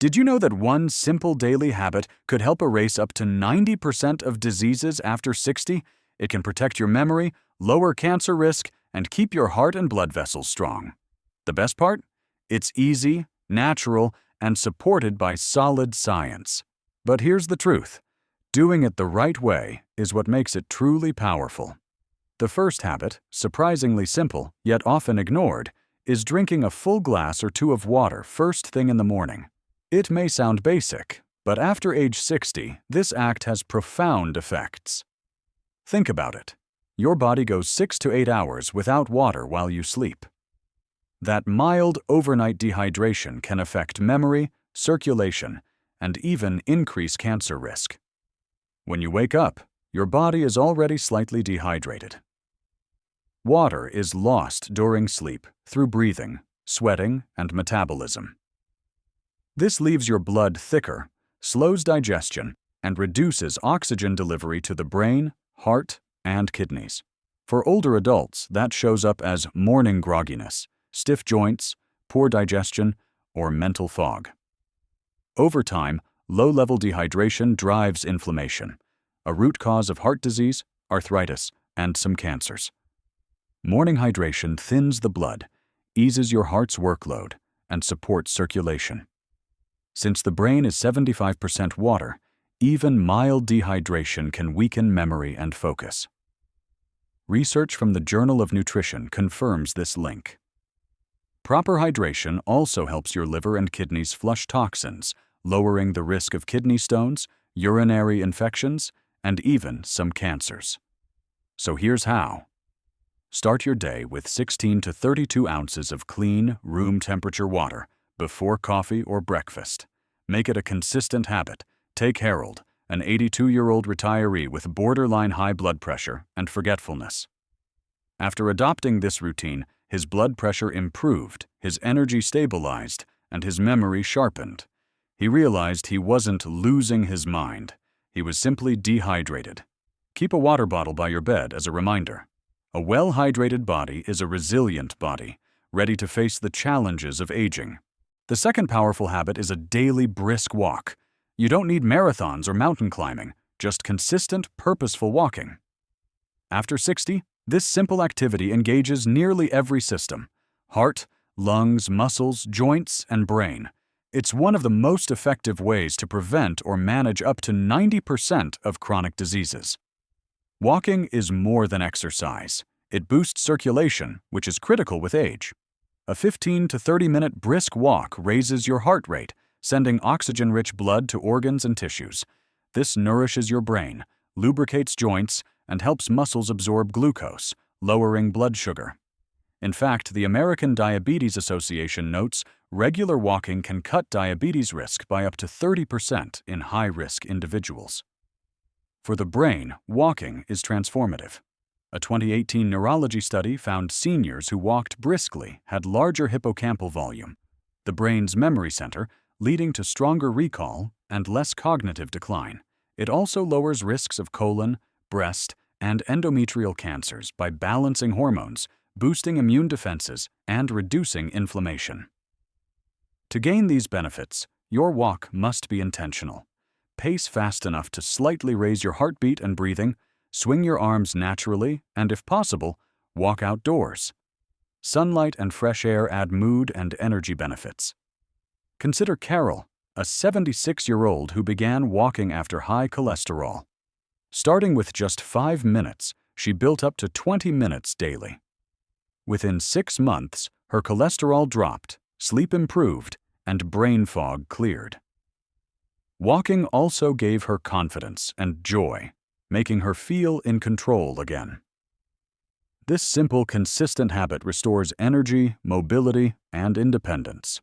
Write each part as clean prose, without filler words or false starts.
Did you know that one simple daily habit could help erase up to 90% of diseases after 60? It can protect your memory, lower cancer risk, and keep your heart and blood vessels strong. The best part? It's easy, natural, and supported by solid science. But here's the truth. Doing it the right way is what makes it truly powerful. The first habit, surprisingly simple, yet often ignored, is drinking a full glass or two of water first thing in the morning. It may sound basic, but after age 60, this act has profound effects. Think about it. Your body goes 6 to 8 hours without water while you sleep. That mild overnight dehydration can affect memory, circulation, and even increase cancer risk. When you wake up, your body is already slightly dehydrated. Water is lost during sleep through breathing, sweating, and metabolism. This leaves your blood thicker, slows digestion, and reduces oxygen delivery to the brain, heart, and kidneys. For older adults, that shows up as morning grogginess, stiff joints, poor digestion, or mental fog. Over time, low-level dehydration drives inflammation, a root cause of heart disease, arthritis, and some cancers. Morning hydration thins the blood, eases your heart's workload, and supports circulation. Since the brain is 75% water, even mild dehydration can weaken memory and focus. Research from the Journal of Nutrition confirms this link. Proper hydration also helps your liver and kidneys flush toxins, lowering the risk of kidney stones, urinary infections, and even some cancers. So here's how. Start your day with 16 to 32 ounces of clean, room temperature water before coffee or breakfast. Make it a consistent habit. Take Harold, an 82-year-old retiree with borderline high blood pressure and forgetfulness. After adopting this routine, his blood pressure improved, his energy stabilized, and his memory sharpened. He realized he wasn't losing his mind. He was simply dehydrated. Keep a water bottle by your bed as a reminder. A well-hydrated body is a resilient body, ready to face the challenges of aging. The second powerful habit is a daily brisk walk. You don't need marathons or mountain climbing, just consistent, purposeful walking. After 60, this simple activity engages nearly every system: heart, lungs, muscles, joints, and brain. It's one of the most effective ways to prevent or manage up to 90% of chronic diseases. Walking is more than exercise. It boosts circulation, which is critical with age. A 15 to 30-minute brisk walk raises your heart rate, sending oxygen-rich blood to organs and tissues. This nourishes your brain, lubricates joints, and helps muscles absorb glucose, lowering blood sugar. In fact, the American Diabetes Association notes regular walking can cut diabetes risk by up to 30% in high-risk individuals. For the brain, walking is transformative. A 2018 neurology study found seniors who walked briskly had larger hippocampal volume, the brain's memory center, leading to stronger recall and less cognitive decline. It also lowers risks of colon, breast, and endometrial cancers by balancing hormones, boosting immune defenses, and reducing inflammation. To gain these benefits, your walk must be intentional. Pace fast enough to slightly raise your heartbeat and breathing, swing your arms naturally, and if possible, walk outdoors. Sunlight and fresh air add mood and energy benefits. Consider Carol, a 76-year-old who began walking after high cholesterol. Starting with just 5 minutes, she built up to 20 minutes daily. Within 6 months, her cholesterol dropped, sleep improved, and brain fog cleared. Walking also gave her confidence and joy, making her feel in control again. This simple, consistent habit restores energy, mobility, and independence.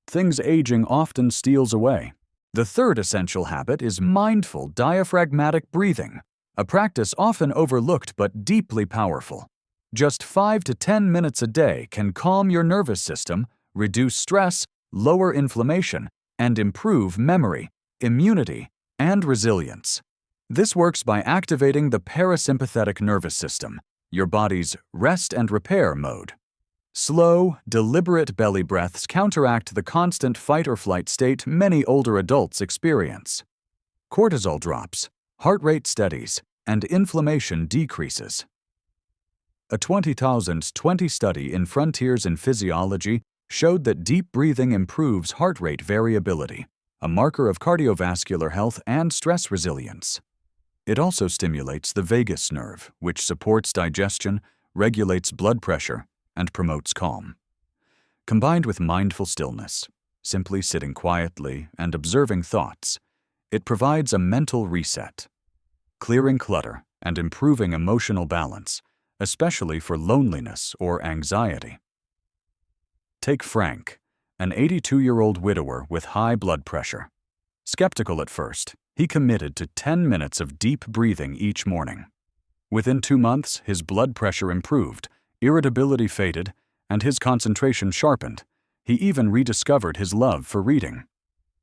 Things aging often steals away. The third essential habit is mindful diaphragmatic breathing, a practice often overlooked but deeply powerful. Just 5 to 10 minutes a day can calm your nervous system, reduce stress, lower inflammation, and improve memory, immunity, and resilience. This works by activating the parasympathetic nervous system, your body's rest and repair mode. Slow, deliberate belly breaths counteract the constant fight-or-flight state many older adults experience. Cortisol drops, heart rate steadies, and inflammation decreases. A 2020 study in Frontiers in Physiology showed that deep breathing improves heart rate variability, a marker of cardiovascular health and stress resilience. It also stimulates the vagus nerve, which supports digestion, regulates blood pressure, and promotes calm. Combined with mindful stillness, simply sitting quietly and observing thoughts, it provides a mental reset, clearing clutter and improving emotional balance, especially for loneliness or anxiety. Take Frank, an 82-year-old widower with high blood pressure. Skeptical at first, he committed to 10 minutes of deep breathing each morning. Within 2 months, his blood pressure improved, irritability faded, and his concentration sharpened. He even rediscovered his love for reading.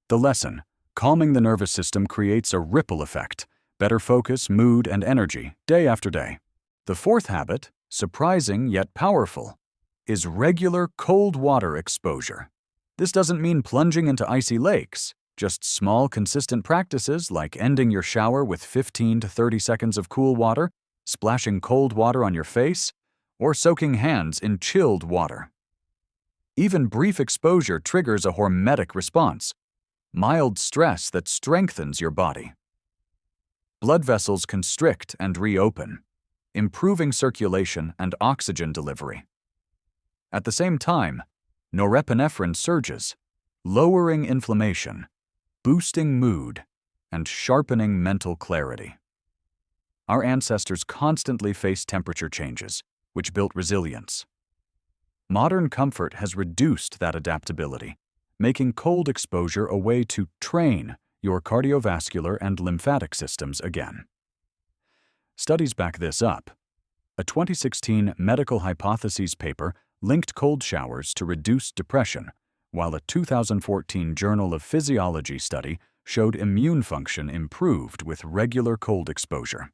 The lesson: calming the nervous system creates a ripple effect, better focus, mood, and energy, day after day. The fourth habit, surprising yet powerful, is regular cold water exposure. This doesn't mean plunging into icy lakes, just small, consistent practices like ending your shower with 15 to 30 seconds of cool water, splashing cold water on your face, or soaking hands in chilled water. Even brief exposure triggers a hormetic response, mild stress that strengthens your body. Blood vessels constrict and reopen, improving circulation and oxygen delivery. At the same time, norepinephrine surges, lowering inflammation, boosting mood, and sharpening mental clarity. Our ancestors constantly faced temperature changes, which built resilience. Modern comfort has reduced that adaptability, making cold exposure a way to train your cardiovascular and lymphatic systems again. Studies back this up. A 2016 medical hypotheses paper linked cold showers to reduced depression, while a 2014 Journal of Physiology study showed immune function improved with regular cold exposure.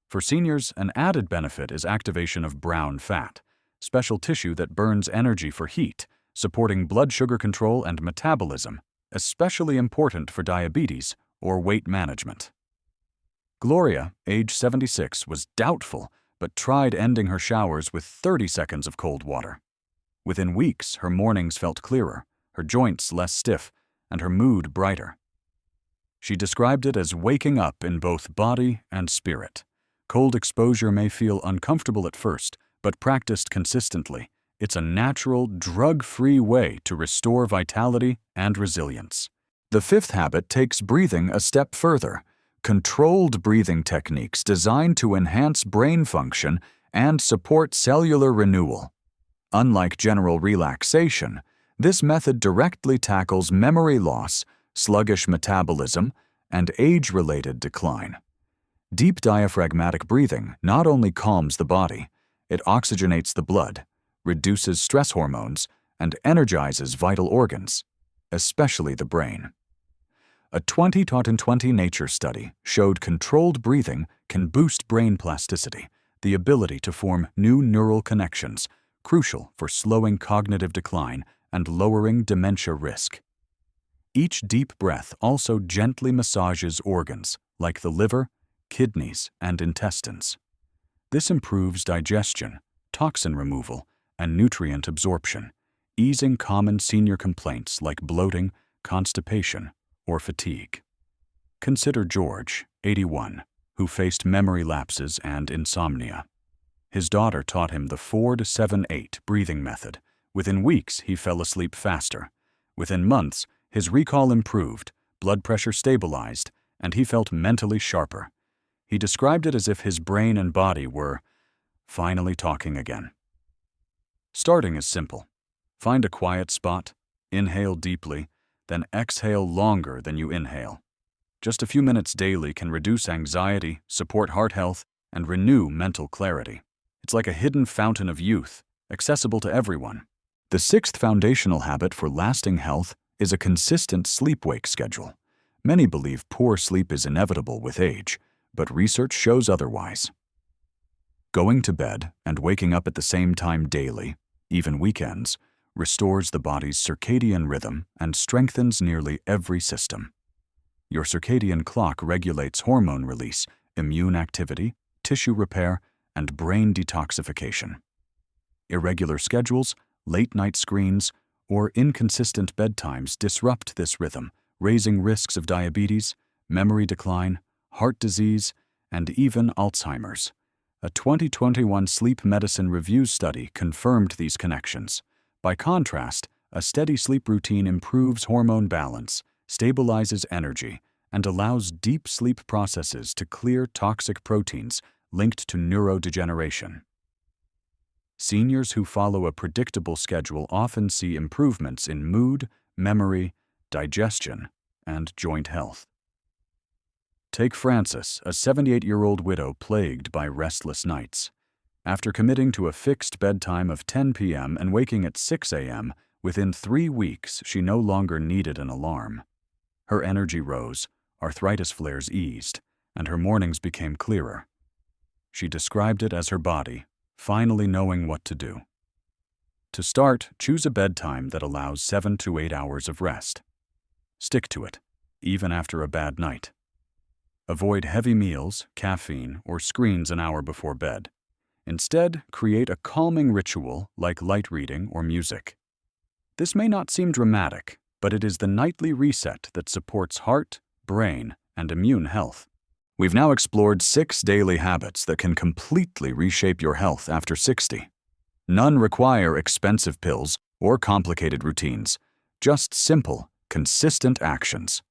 For seniors, an added benefit is activation of brown fat, special tissue that burns energy for heat, supporting blood sugar control and metabolism, especially important for diabetes or weight management. Gloria, age 76, was doubtful, but tried ending her showers with 30 seconds of cold water. Within weeks, her mornings felt clearer, her joints less stiff, and her mood brighter. She described it as waking up in both body and spirit. Cold exposure may feel uncomfortable at first, but practiced consistently, it's a natural, drug-free way to restore vitality and resilience. The fifth habit takes breathing a step further. Controlled breathing techniques designed to enhance brain function and support cellular renewal. Unlike general relaxation, this method directly tackles memory loss, sluggish metabolism, and age-related decline. Deep diaphragmatic breathing not only calms the body, it oxygenates the blood, reduces stress hormones, and energizes vital organs, especially the brain. A 2020 Nature study showed controlled breathing can boost brain plasticity, the ability to form new neural connections, crucial for slowing cognitive decline and lowering dementia risk. Each deep breath also gently massages organs like the liver, kidneys, and intestines. This improves digestion, toxin removal, and nutrient absorption, easing common senior complaints like bloating, constipation, or fatigue. Consider George, 81, who faced memory lapses and insomnia. His daughter taught him the 4 to 7-8 breathing method. Within weeks, he fell asleep faster. Within months, his recall improved, blood pressure stabilized, and he felt mentally sharper. He described it as if his brain and body were finally talking again. Starting is simple. Find a quiet spot, inhale deeply, then exhale longer than you inhale. Just a few minutes daily can reduce anxiety, support heart health, and renew mental clarity. It's like a hidden fountain of youth, accessible to everyone. The sixth foundational habit for lasting health is a consistent sleep-wake schedule. Many believe poor sleep is inevitable with age, but research shows otherwise. Going to bed and waking up at the same time daily, even weekends, restores the body's circadian rhythm and strengthens nearly every system. Your circadian clock regulates hormone release, immune activity, tissue repair, and brain detoxification. Irregular schedules, late-night screens, or inconsistent bedtimes disrupt this rhythm, raising risks of diabetes, memory decline, heart disease, and even Alzheimer's. A 2021 Sleep Medicine Review study confirmed these connections. By contrast, a steady sleep routine improves hormone balance, stabilizes energy, and allows deep sleep processes to clear toxic proteins linked to neurodegeneration. Seniors who follow a predictable schedule often see improvements in mood, memory, digestion, and joint health. Take Frances, a 78-year-old widow plagued by restless nights. After committing to a fixed bedtime of 10 p.m. and waking at 6 a.m., within 3 weeks she no longer needed an alarm. Her energy rose, arthritis flares eased, and her mornings became clearer. She described it as her body finally knowing what to do. To start, choose a bedtime that allows 7 to 8 hours of rest. Stick to it, even after a bad night. Avoid heavy meals, caffeine, or screens an hour before bed. Instead, create a calming ritual like light reading or music. This may not seem dramatic, but it is the nightly reset that supports heart, brain, and immune health. We've now explored 6 daily habits that can completely reshape your health after 60. None require expensive pills or complicated routines, just simple, consistent actions.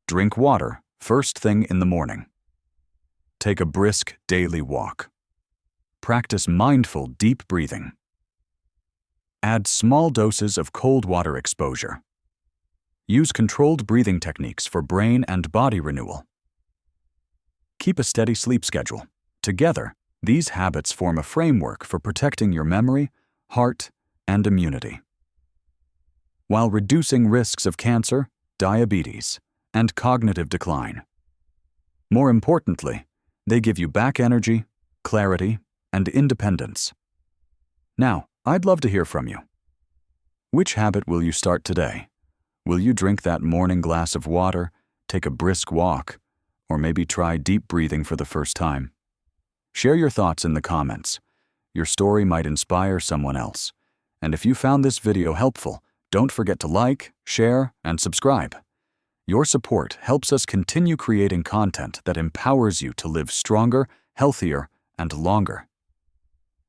Drink water first thing in the morning. Take a brisk daily walk. Practice mindful deep breathing. Add small doses of cold water exposure. Use controlled breathing techniques for brain and body renewal. Keep a steady sleep schedule. Together, these habits form a framework for protecting your memory, heart, and immunity, while reducing risks of cancer, diabetes, and cognitive decline. More importantly, they give you back energy, clarity, and independence. Now, I'd love to hear from you. Which habit will you start today? Will you drink that morning glass of water, take a brisk walk, or maybe try deep breathing for the first time? Share your thoughts in the comments. Your story might inspire someone else. And if you found this video helpful, don't forget to like, share, and subscribe. Your support helps us continue creating content that empowers you to live stronger, healthier, and longer.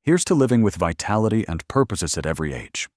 Here's to living with vitality and purpose at every age.